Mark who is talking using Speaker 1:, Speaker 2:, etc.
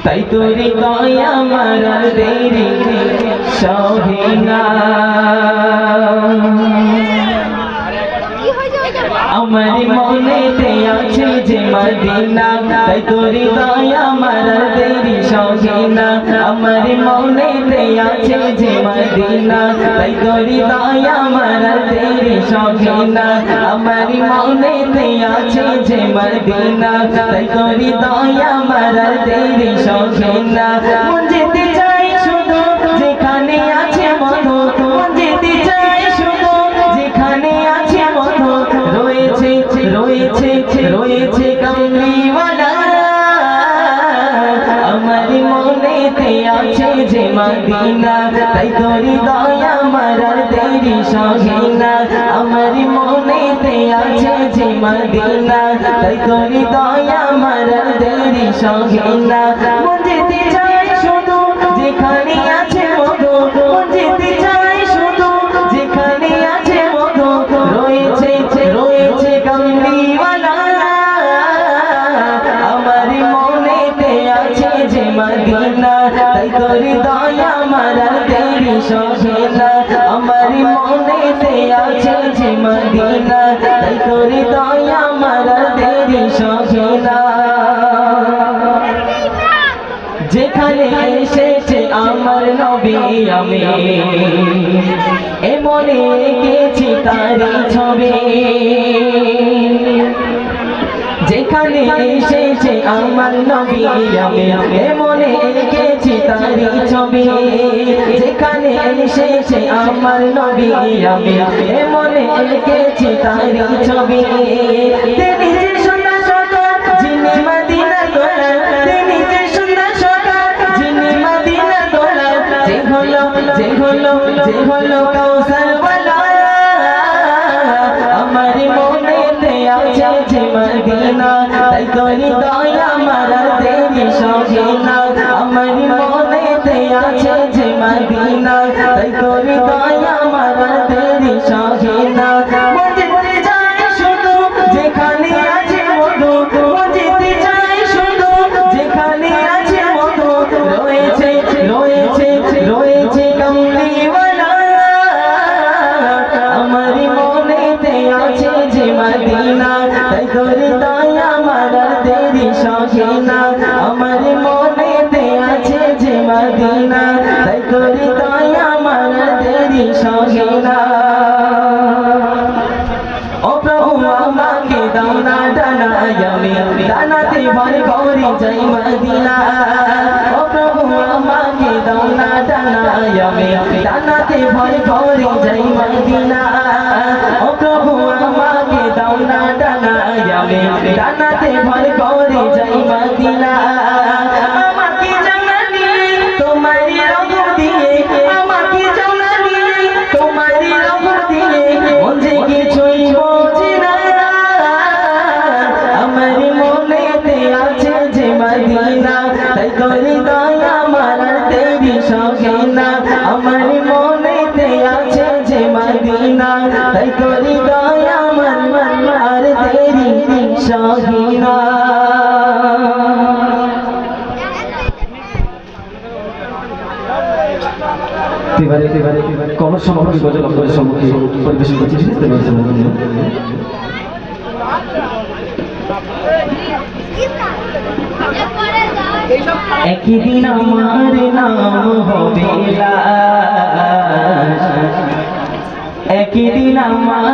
Speaker 1: তাই তোরে দয়া আমার দেরি সহে না। আমার মনেতে আছে যে মদিনা, তাই তোরে দয়া আমার দেরি সহে না। আমার মনেতে আছে যে মদিনা, তাই তোরে দয়া আমার দেরি সহে না। আমার মনেতে আছে যে মদিনা, তাই তোরে দয়া আমার দেরি সহে না। মন যেতে চাই শুধু যেখানে আছে মধু, মন যেতে চাই শুধু যেখানে আছে মধু। রয়েছে রয়েছে রয়েছে কামলিওয়ালা, আমার মনেতে আছে যে মদিনা, তাই তোরে দয়া আমার দেরি সহে না। আমার মনেতে আছে যে মদিনা, তাই তোরে দয়া আমার দেরি সহে না। মন যেতে চাই শুধু যেখানে আছে মধু, মন যেতে চাই শুধু যেখানে আছে মধু। রয়েছে রয়েছে কামলিওয়ালা, আমার মনেতে আছে যে মদিনা, তাই তোরে দয়া আমার দেরি সহে না। আমার মনেতে আছে যে মদিনা, তাই তোরে দয়া আমার দেরি সহে না। যেখানে এসেছে আমার নবী আমি এমনে এঁকেছি তারি ছবি। যেখানে এসেছে আমার নবী আমি এমনে এঁকেছি তারি ছবি। যেখানে এসেছে আমার নবী আমি এমনে এঁকেছি তারি ছবি। তিনি যে সুন্দর সকাল যিনি মদিনা তোলা, তিনি যে সুন্দর সকাল যিনি মদিনা তোলা। যে হলো কাউসার ওয়ালা, আমার মনেতে আছে যে মদিনা, তাই তোরে দয়া আমার দেরি সহে না। আমার মনেতে আছে যে মদিনা, তাই তোরে দয়া আমার দেরি সহে না। মন যেতে চাই শুধু যেখানে আছে মধু, মন যেতে চাই শুধু যেখানে আছে মধু। রয়েছে রয়েছে রয়েছে কামলিওয়ালা, আমার মনেতে আছে যে মদিনা, তাই তোরে দয়া আমার দেরি সহে না। আমার মনেতে আছে যে মদিনা, তাই তোরে দয়া আমার দেরি সহে না। ও প্রভু আমাকে দাও না ডানায় আমি ডানাতে ভর করে যাই মদিনা। ও প্রভু আমাকে দাও না ডানায় আমি ডানাতে ভর করে যাই মদিনা। ও প্রভু আমাকে দাও না ডানায় আমি ডানাতে ভর করে যাই মদিনা। আমাকে জানালি তোমারই রহমত দিয়ে, আমাকে জানালি তোমারই রহমত দিয়ে, মন যে কিছুই বোঝে না। আমার মনেতে আছে যে মদিনা, তাই তোরে দয়া আমার দেরি সহে না। আমার মনেতে আছে যে মদিনা, তাই তোরে দয়া আমার দেরি সহে না।
Speaker 2: কবর সম্পর্কে গজল আপনাদের সম্মুখে পরিবেশন করছি।
Speaker 1: একদিন আমার নাম হবে লাশ, একদিন আমার